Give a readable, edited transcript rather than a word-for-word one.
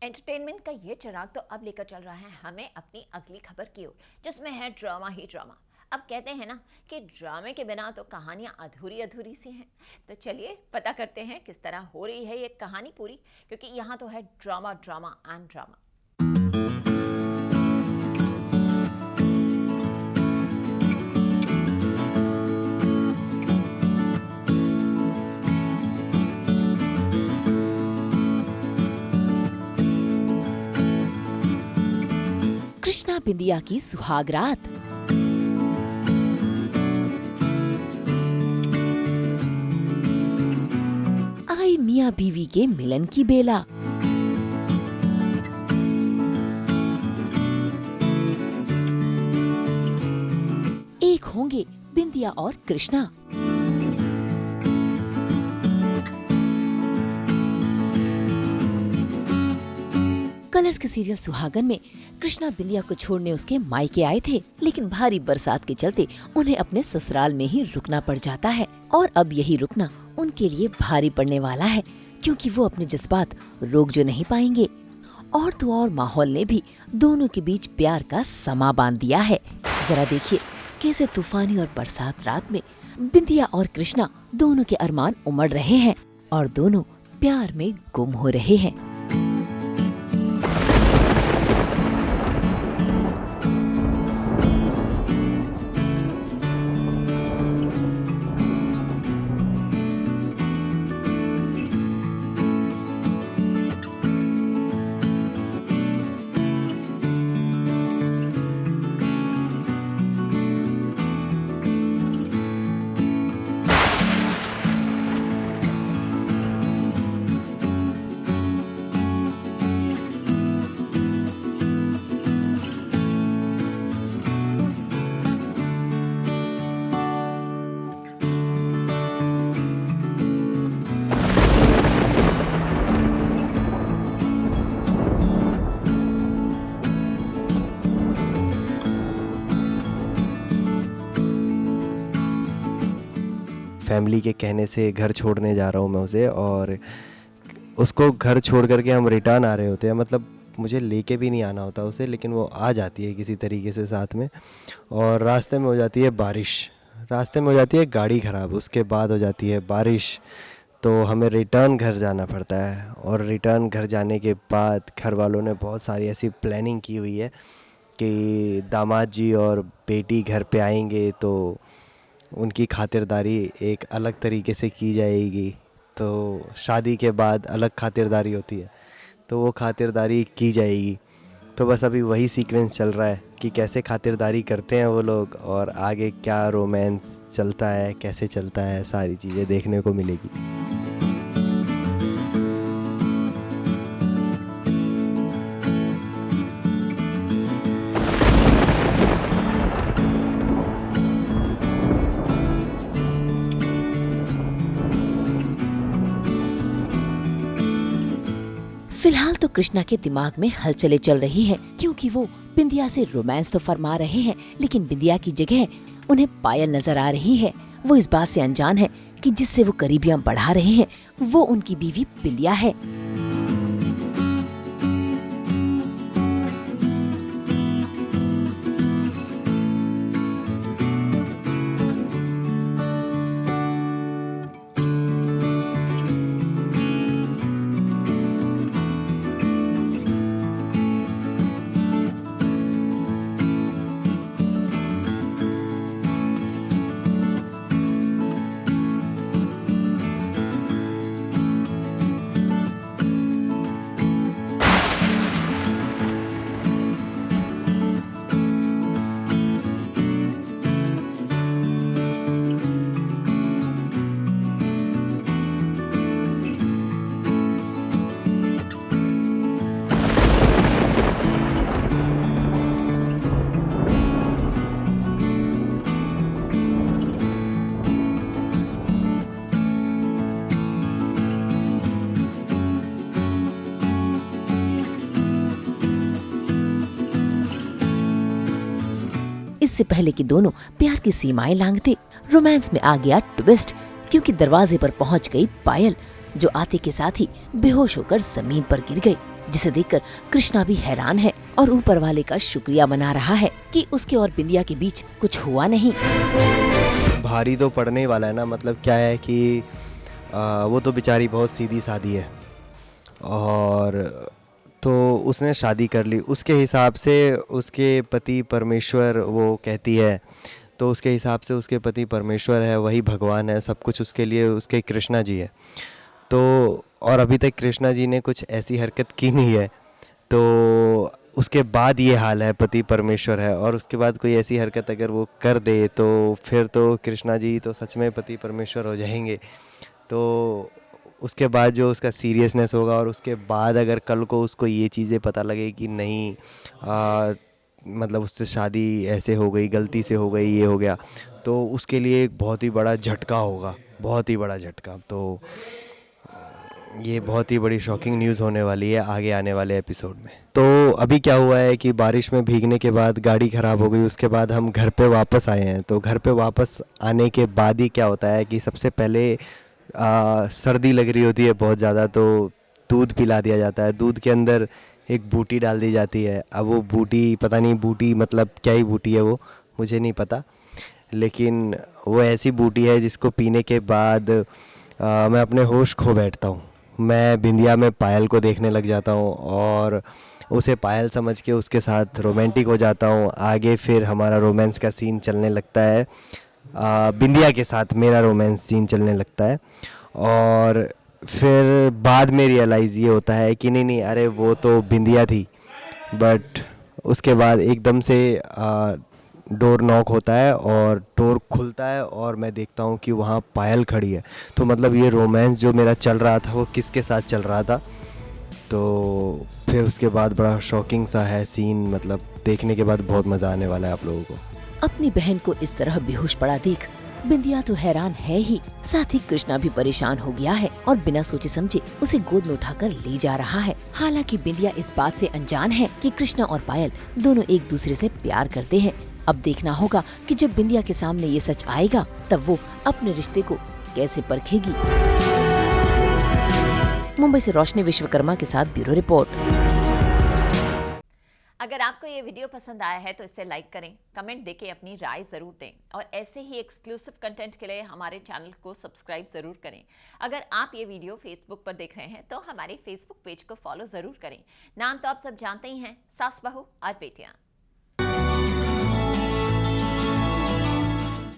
Entertainment का ये चिराग तो अब लेकर चल रहा है हमें अपनी अगली खबर की ओर, जिसमें है ड्रामा ही ड्रामा। अब कहते हैं ना कि ड्रामे के बिना तो कहानियां अधूरी अधूरी सी हैं। तो चलिए पता करते हैं किस तरह हो रही है ये कहानी पूरी, क्योंकि यहाँ तो है drama drama and drama. Krishna Bindiya की सुहाग रात। आई मियां बीवी के मिलन की बेला। एक होंगे बिंदिया और कृष्णा। कलर्स के सीरियल सुहागन में कृष्णा बिंदिया को छोड़ने उसके मायके आए थे, लेकिन भारी बरसात के चलते उन्हें अपने ससुराल में ही रुकना पड़ जाता है। और अब यही रुकना उनके लिए भारी पड़ने वाला है, क्योंकि वो अपने जज्बात रोक जो नहीं पाएंगे। और तो और माहौल ने भी दोनों के बीच प्यार का समा बांध दिया है। जरा देखिए कैसे तूफानी और बरसात रात में बिंदिया और कृष्णा दोनों के अरमान उमड़ रहे हैं और दोनों प्यार में गुम हो रहे हैं। फैमिली के कहने से घर छोड़ने जा रहा हूँ मैं उसे, और उसको घर छोड़ करके हम रिटर्न आ रहे होते हैं। मतलब मुझे लेके भी नहीं आना होता उसे, लेकिन वो आ जाती है किसी तरीके से साथ में। और रास्ते में हो जाती है बारिश, रास्ते में हो जाती है गाड़ी ख़राब, उसके बाद हो जाती है बारिश, तो हमें रिटर्न घर जाना पड़ता है। और रिटर्न घर जाने के बाद घर वालों ने बहुत सारी ऐसी प्लानिंग की हुई है कि दामाद जी और बेटी घर पे आएंगे तो उनकी खातिरदारी एक अलग तरीके से की जाएगी। तो शादी के बाद अलग खातिरदारी होती है, तो वो खातिरदारी की जाएगी। तो बस अभी वही सीक्वेंस चल रहा है कि कैसे खातिरदारी करते हैं वो लोग, और आगे क्या रोमांस चलता है, कैसे चलता है, सारी चीज़ें देखने को मिलेगी। फिलहाल तो कृष्णा के दिमाग में हलचलें चल रही हैं, क्योंकि वो बिंदिया से रोमांस तो फरमा रहे हैं, लेकिन बिंदिया की जगह उन्हें पायल नजर आ रही है। वो इस बात से अनजान है कि जिससे वो करीबियां बढ़ा रहे हैं वो उनकी बीवी बिंदिया है। इससे पहले कि दोनों प्यार की सीमाएं लांघते, रोमांस में आ गया ट्विस्ट, क्योंकि दरवाजे पर पहुंच गई पायल, जो आते के साथ ही बेहोश होकर जमीन पर गिर गई। जिसे देखकर कृष्णा भी हैरान है और ऊपर वाले का शुक्रिया मना रहा है कि उसके और बिंदिया के बीच कुछ हुआ नहीं। भारी तो पड़ने वाला है ना, मतलब क्या है कि वो तो बेचारी बहुत सीधी सादी है और तो उसने शादी कर ली, उसके हिसाब से उसके पति परमेश्वर वो कहती है, तो उसके हिसाब से उसके पति परमेश्वर है, वही भगवान है, सब कुछ उसके लिए उसके कृष्णा जी है। तो और अभी तक कृष्णा जी ने कुछ ऐसी हरकत की नहीं है, तो उसके बाद ये हाल है, पति परमेश्वर है और उसके बाद कोई ऐसी हरकत अगर वो कर दे तो फिर तो कृष्णा जी तो सच में पति परमेश्वर हो जाएंगे। तो उसके बाद जो उसका सीरियसनेस होगा और उसके बाद अगर कल को उसको ये चीज़ें पता लगे कि नहीं मतलब उससे शादी ऐसे हो गई, गलती से हो गई, ये हो गया, तो उसके लिए एक बहुत ही बड़ा झटका होगा, बहुत ही बड़ा झटका। तो ये बहुत ही बड़ी शॉकिंग न्यूज़ होने वाली है आगे आने वाले एपिसोड में। तो अभी क्या हुआ है कि बारिश में भीगने के बाद गाड़ी ख़राब हो गई, उसके बाद हम घर पे वापस आए हैं। तो घर पे वापस आने के बाद ही क्या होता है कि सबसे पहले सर्दी लग रही होती है बहुत ज़्यादा, तो दूध पिला दिया जाता है। दूध के अंदर एक बूटी डाल दी जाती है। अब वो बूटी पता नहीं, बूटी मतलब क्या ही बूटी है वो, मुझे नहीं पता, लेकिन वो ऐसी बूटी है जिसको पीने के बाद मैं अपने होश खो बैठता हूँ। मैं बिंदिया में पायल को देखने लग जाता हूँ और उसे पायल समझ के उसके साथ रोमांटिक हो जाता हूँ। आगे फिर हमारा रोमांस का सीन चलने लगता है, बिंदिया के साथ मेरा रोमांस सीन चलने लगता है। और फिर बाद में रियलाइज़ ये होता है कि नहीं नहीं, अरे वो तो बिंदिया थी। बट उसके बाद एकदम से डोर नॉक होता है और डोर खुलता है और मैं देखता हूँ कि वहाँ पायल खड़ी है। तो मतलब ये रोमांस जो मेरा चल रहा था वो किसके साथ चल रहा था। तो फिर उसके बाद बड़ा शॉकिंग सा है सीन, मतलब देखने के बाद बहुत मज़ा आने वाला है आप लोगों को। अपनी बहन को इस तरह बेहोश पड़ा देख बिंदिया तो हैरान है ही, साथ ही कृष्णा भी परेशान हो गया है और बिना सोचे समझे उसे गोद में उठाकर ले जा रहा है। हालांकि बिंदिया इस बात से अनजान है कि कृष्णा और पायल दोनों एक दूसरे से प्यार करते हैं। अब देखना होगा कि जब बिंदिया के सामने ये सच आएगा तब वो अपने रिश्ते को कैसे परखेगी। मुंबई से रोशनी विश्वकर्मा के साथ ब्यूरो रिपोर्ट। अगर आपको ये वीडियो पसंद आया है तो इसे लाइक करें, कमेंट देके अपनी राय ज़रूर दें और ऐसे ही एक्सक्लूसिव कंटेंट के लिए हमारे चैनल को सब्सक्राइब ज़रूर करें। अगर आप ये वीडियो फेसबुक पर देख रहे हैं तो हमारे फेसबुक पेज को फॉलो ज़रूर करें। नाम तो आप सब जानते ही हैं, सास बहू और बेटियाँ।